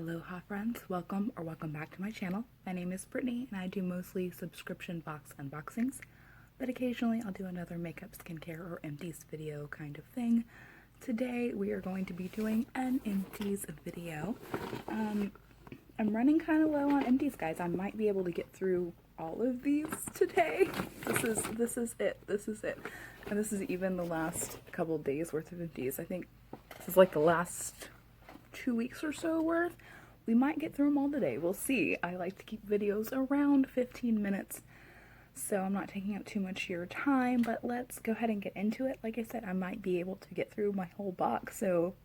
Aloha friends, welcome back to my channel. My name is Brittney and I do mostly subscription box unboxings, but occasionally I'll do another makeup, skincare, or empties video kind of thing. Today we are going to be doing an empties video. I'm running kind of low on empties, guys. I might be able to get through all of these today. This is it. And this is even the last couple days worth of empties. I think this is like the last 2 weeks or so worth. We might get through them all today. We'll see. I like to keep videos around 15 minutes, so I'm not taking up too much of your time, but let's go ahead and get into it. Like I said, I might be able to get through my whole box. So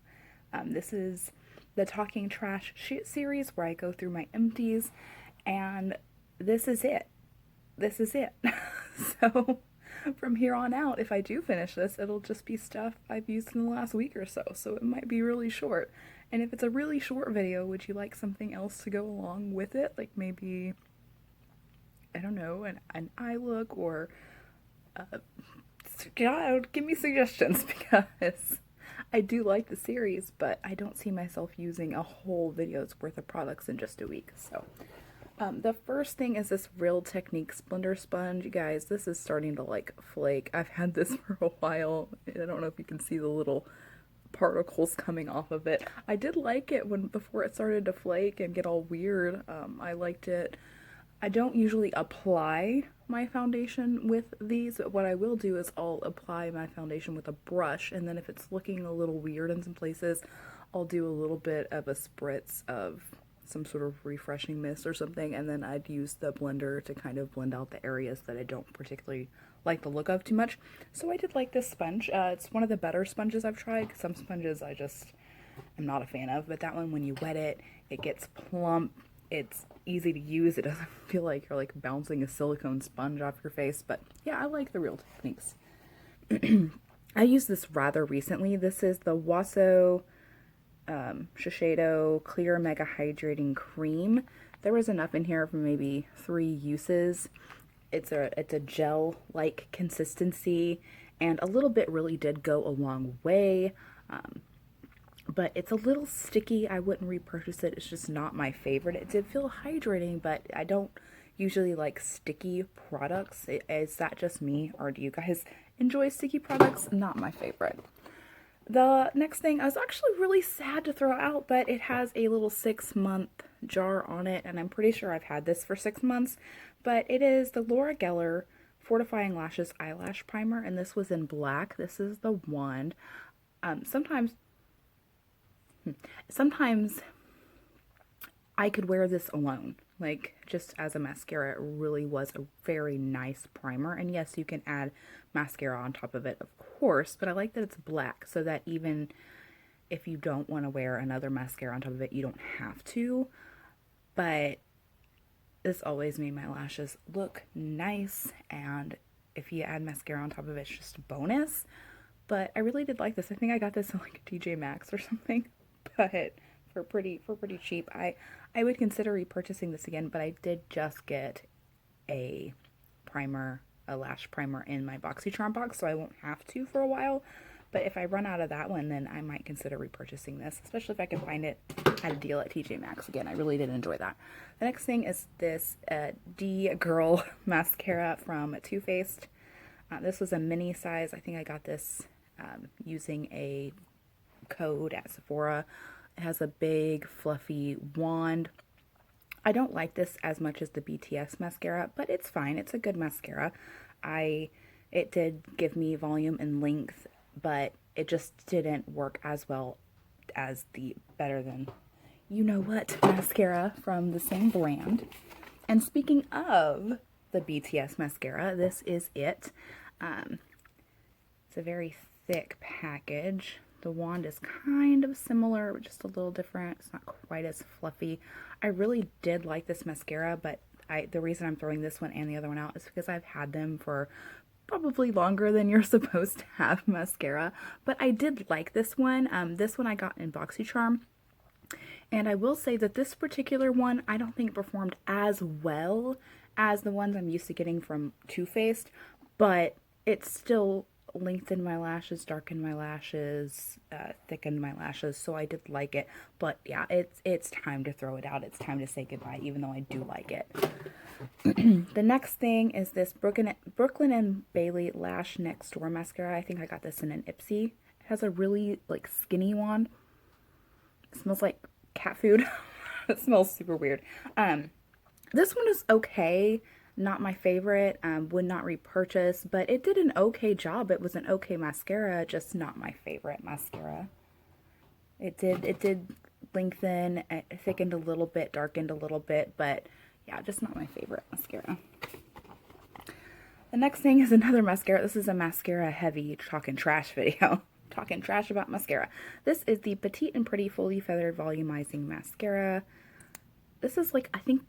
this is the Talking Trash series where I go through my empties, and this is it. So from here on out, if I do finish this, it'll just be stuff I've used in the last week or so, so it might be really short. And if it's a really short video, would you like something else to go along with it? Like maybe, I don't know, an eye look, or give me suggestions, because I do like the series, but I don't see myself using a whole video's worth of products in just a week. So the first thing is this Real Technique Splendor Sponge. You guys, this is starting to like flake. I've had this for a while. I don't know if you can see the little particles coming off of it. I did like it before it started to flake and get all weird. I liked it. I don't usually apply my foundation with these, but what I will do is I'll apply my foundation with a brush, and then if it's looking a little weird in some places, I'll do a little bit of a spritz of some sort of refreshing mist or something, and then I'd use the blender to kind of blend out the areas that I don't particularly like the look of too much. So I did like this sponge. It's one of the better sponges I've tried. Some sponges I just am not a fan of, but that one, when you wet it, it gets plump. It's easy to use. It doesn't feel like you're like bouncing a silicone sponge off your face. But yeah, I like the Real Techniques. I used this rather recently. This is the Waso Shiseido Clear Mega Hydrating Cream. There was enough in here for maybe 3 uses. It's a gel-like consistency, and a little bit really did go a long way. But it's a little sticky. I wouldn't repurchase it. It's just not my favorite. It did feel hydrating, but I don't usually like sticky products. Is that just me, or do you guys enjoy sticky products? Not my favorite. The next thing, I was actually really sad to throw out, but it has a little 6-month jar on it, and I'm pretty sure I've had this for 6 months, but it is the Laura Geller Fortifying Lashes Eyelash Primer, and this was in black. This is the wand. Sometimes I could wear this alone, like just as a mascara. It really was a very nice primer, and yes, you can add mascara on top of it, of course, but I like that it's black, so that even if you don't want to wear another mascara on top of it, you don't have to. But this always made my lashes look nice, and if you add mascara on top of it, it's just a bonus. But I really did like this. I think I got this in like TJ Maxx or something, but for pretty cheap. I would consider repurchasing this again, but I did just get a lash primer in my BoxyCharm box, so I won't have to for a while. But if I run out of that one, then I might consider repurchasing this, especially if I can find it at a deal at TJ Maxx. Again, I really did enjoy that. The next thing is this D Girl mascara from Too Faced. This was a mini size. I think I got this using a code at Sephora. It has a big fluffy wand. I don't like this as much as the BTS mascara, but it's fine. It's a good mascara. It did give me volume and length, but it just didn't work as well as the Better Than You Know What mascara from the same brand. And speaking of the BTS mascara, this is it. It's a very thick package. The wand is kind of similar, but just a little different. It's not quite as fluffy. I really did like this mascara, but the reason I'm throwing this one and the other one out is because I've had them for probably longer than you're supposed to have mascara. But I did like this one. This one I got in BoxyCharm. And I will say that this particular one, I don't think performed as well as the ones I'm used to getting from Too Faced, but it's still lengthened my lashes, darkened my lashes, thickened my lashes, so I did like it. But yeah, it's time to throw it out. It's time to say goodbye, even though I do like it. The next thing is this Brooklyn and Bailey Lash Next Door mascara. I think I got this in an Ipsy. It has a really like skinny wand. It smells like cat food. It smells super weird. This one is okay. Not my favorite. Would not repurchase, but it did an okay job. It was an okay mascara, just not my favorite mascara. It did lengthen, it thickened a little bit, darkened a little bit, but yeah, just not my favorite mascara. The next thing is another mascara. This is a mascara heavy talking trash video. Talking trash about mascara. This is the Petite and Pretty Fully Feathered Volumizing Mascara. This is like, I think,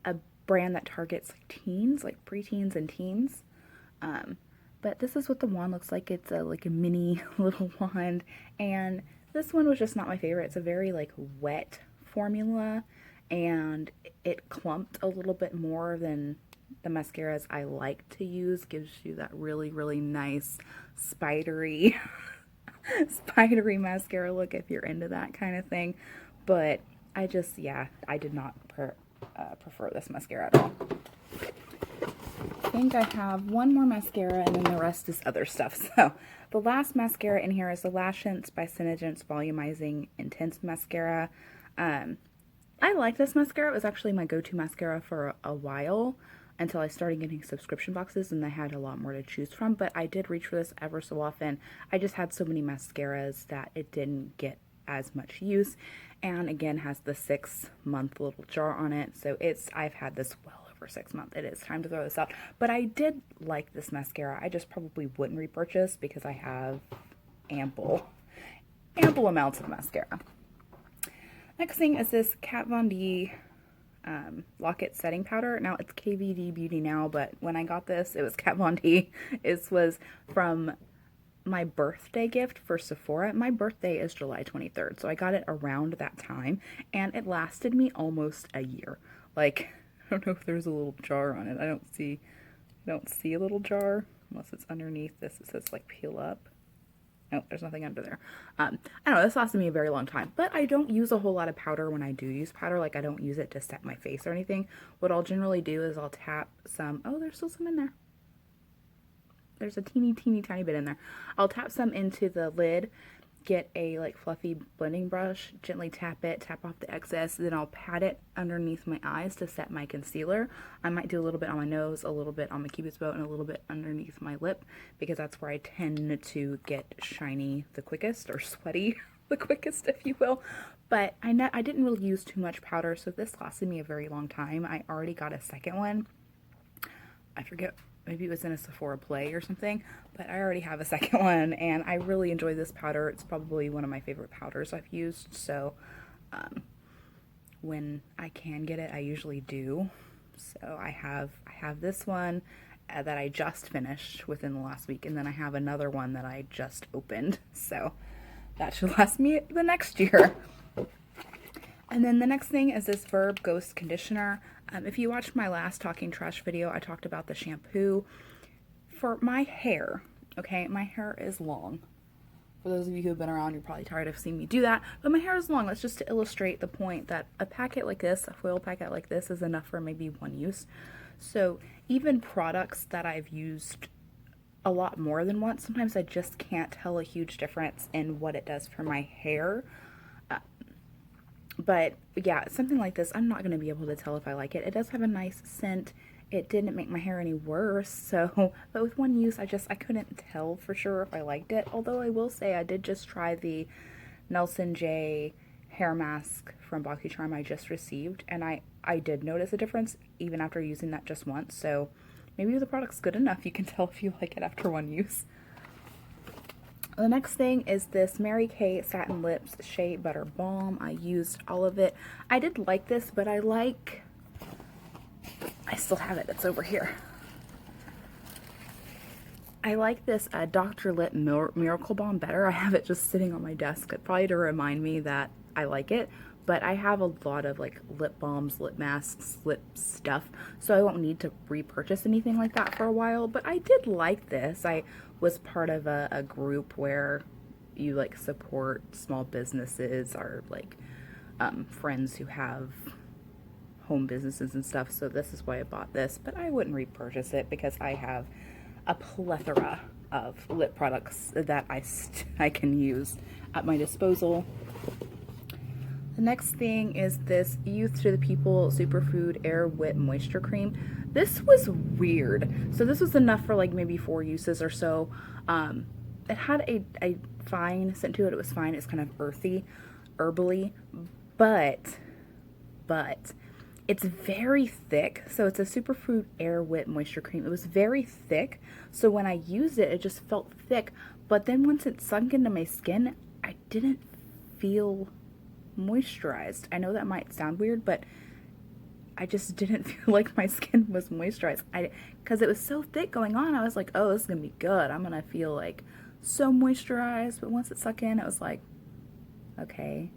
a brand that targets like teens, like preteens and teens. But this is what the wand looks like. It's like a mini little wand. And this one was just not my favorite. It's a very like wet formula. And it clumped a little bit more than the mascaras I like to use. Gives you that really, really nice spidery spidery mascara look if you're into that kind of thing. But I just, yeah, I did not prefer this mascara at all. I think I have one more mascara and then the rest is other stuff. So the last mascara in here is the Lash Sense by Senegence Volumizing Intense Mascara. I like this mascara. It was actually my go-to mascara for a while until I started getting subscription boxes and I had a lot more to choose from, but I did reach for this ever so often. I just had so many mascaras that it didn't get as much use, and again has the 6-month little jar on it, so I've had this well over 6 months. It is time to throw this out, but I did like this mascara. I just probably wouldn't repurchase because I have ample amounts of mascara. Next thing is this Kat Von D Lock-It Setting Powder. Now it's KVD Beauty now, but when I got this, it was Kat Von D. It was from my birthday gift for Sephora. My birthday is July 23rd, so I got it around that time, and it lasted me almost a year. Like, I don't know if there's a little jar on it. I don't see a little jar unless it's underneath this. It says like peel up. No, there's nothing under there. I don't know, this lasted me a very long time, but I don't use a whole lot of powder when I do use powder. Like, I don't use it to set my face or anything. What I'll generally do is I'll tap some, oh, there's still some in there. There's a teeny tiny bit in there. I'll tap some into the lid, get a like fluffy blending brush, gently tap off the excess, then I'll pat it underneath my eyes to set my concealer. I might do a little bit on my nose, a little bit on my cupid's bow, and a little bit underneath my lip, because that's where I tend to get shiny the quickest, or sweaty the quickest, if you will. But I didn't really use too much powder, so this lasted me a very long time. I already got a second one. I forget, maybe it was in a Sephora Play or something, but I already have a second one, and I really enjoy this powder. It's probably one of my favorite powders I've used, so when I can get it, I usually do. So I have this one that I just finished within the last week, and then I have another one that I just opened, so that should last me the next year. And then the next thing is this Verb Ghost Conditioner. If you watched my last Talking Trash video, I talked about the shampoo. For my hair, okay, my hair is long. For those of you who have been around, you're probably tired of seeing me do that, but my hair is long. That's just to illustrate the point that a packet like this, a foil packet like this, is enough for maybe one use. So even products that I've used a lot more than once, sometimes I just can't tell a huge difference in what it does for my hair. But yeah, something like this, I'm not going to be able to tell if I like it. It does have a nice scent. It didn't make my hair any worse, so, but with one use, I couldn't tell for sure if I liked it. Although I will say I did just try the Nelson J hair mask from Baki Charm I just received, and I did notice a difference even after using that just once. So maybe the product's good enough. You can tell if you like it after one use. The next thing is this Mary Kay Satin Lips Shea Butter Balm. I used all of it. I did like this, but I still have it. It's over here. I like this Dr. Lip Miracle Balm better. I have it just sitting on my desk, probably to remind me that I like it. But I have a lot of like lip balms, lip masks, lip stuff, so I won't need to repurchase anything like that for a while. But I did like this. I was part of a group where you like support small businesses or like friends who have home businesses and stuff. So this is why I bought this, but I wouldn't repurchase it because I have a plethora of lip products that I can use at my disposal. The next thing is this Youth to the People Superfood Air Whip Moisture Cream. This was weird. So this was enough for like maybe 4 uses or so. It had a fine scent to it. It was fine. It's kind of earthy, herbally, but it's very thick. So it's a Superfood Air Whip Moisture Cream. It was very thick. So when I used it, it just felt thick. But then once it sunk into my skin, I didn't feel moisturized. I know that might sound weird, but I just didn't feel like my skin was moisturized. Because it was so thick going on, I was like, oh, this is gonna be good. I'm gonna feel like so moisturized. But once it sunk in, it was like, okay,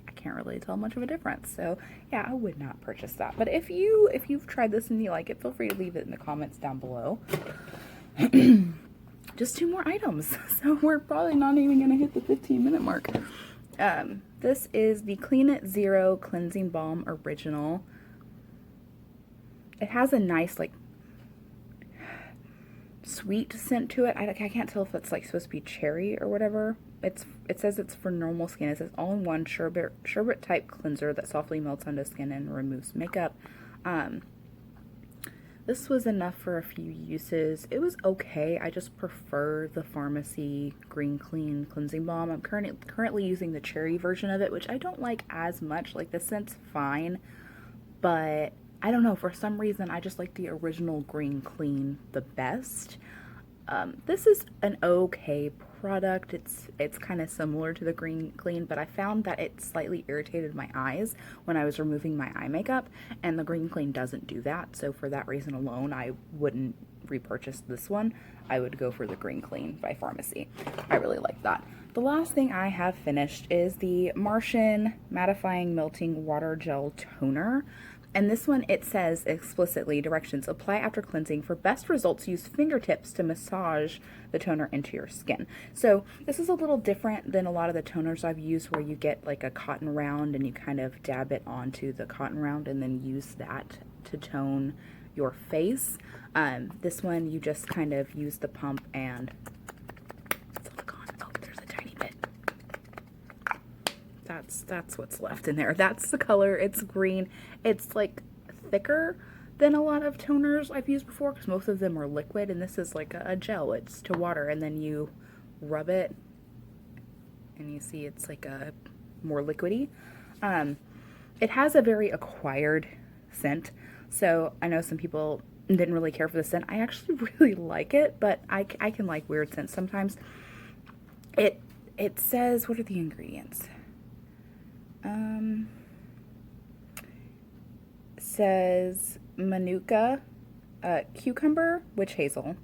I can't really tell much of a difference. So yeah, I would not purchase that. But if you've tried this and you like it, feel free to leave it in the comments down below. Just 2 more items, so we're probably not even gonna hit the 15-minute mark. This is the Clean It Zero Cleansing Balm Original. It has a nice, like, sweet scent to it. I can't tell if it's, like, supposed to be cherry or whatever. It says it's for normal skin. It says all-in-one sherbet-type cleanser that softly melts onto skin and removes makeup. This was enough for a few uses. It was okay. I just prefer the Pharmacy Green Clean Cleansing Balm. I'm currently using the cherry version of it, which I don't like as much. Like, the scent's fine, but I don't know, for some reason I just like the original Green Clean the best. This is an okay product. It's kind of similar to the Green Clean, but I found that it slightly irritated my eyes when I was removing my eye makeup, and the Green Clean doesn't do that. So for that reason alone, I wouldn't repurchase this one. I would go for the Green Clean by Pharmacy. I really like that. The last thing I have finished is the Martian Mattifying Melting Water Gel Toner. And this one, it says explicitly, directions: apply after cleansing. For best results, use fingertips to massage the toner into your skin. So this is a little different than a lot of the toners I've used, where you get like a cotton round and you kind of dab it onto the cotton round and then use that to tone your face. This one, you just kind of use the pump and that's what's left in there. That's the color. It's green. It's like thicker than a lot of toners I've used before, because most of them are liquid, and this is like a gel. It's to water, and then you rub it and you see it's like a more liquidy. It has a very acquired scent, so I know some people didn't really care for the scent. I actually really like it, but I can like weird scents sometimes. It says, what are the ingredients? Says manuka, cucumber, witch hazel,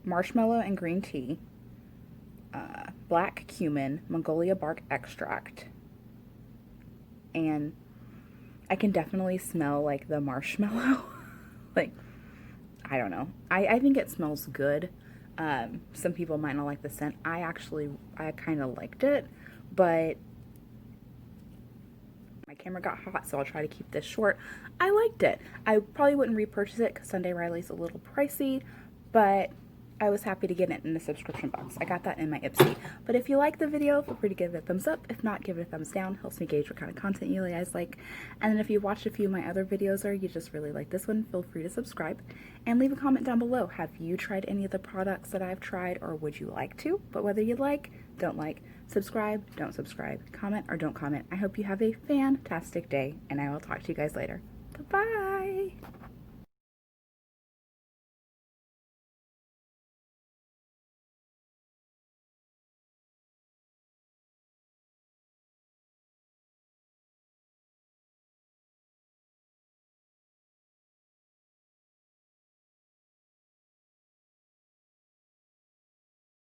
marshmallow and green tea, black cumin, Mongolia bark extract, and I can definitely smell like the marshmallow. Like, I don't know. I think it smells good. Some people might not like the scent. I kind of liked it, but my camera got hot, so I'll try to keep this short. I liked it. I probably wouldn't repurchase it because Sunday Riley's a little pricey, but I was happy to get it in the subscription box. I got that in my Ipsy. But if you like the video, feel free to give it a thumbs up. If not, give it a thumbs down. Helps me gauge what kind of content you guys like. And then if you watched a few of my other videos or you just really like this one, feel free to subscribe and leave a comment down below. Have you tried any of the products that I've tried, or would you like to? But whether you like, don't like, subscribe, don't subscribe, comment, or don't comment. I hope you have a fantastic day, and I will talk to you guys later. Bye-bye!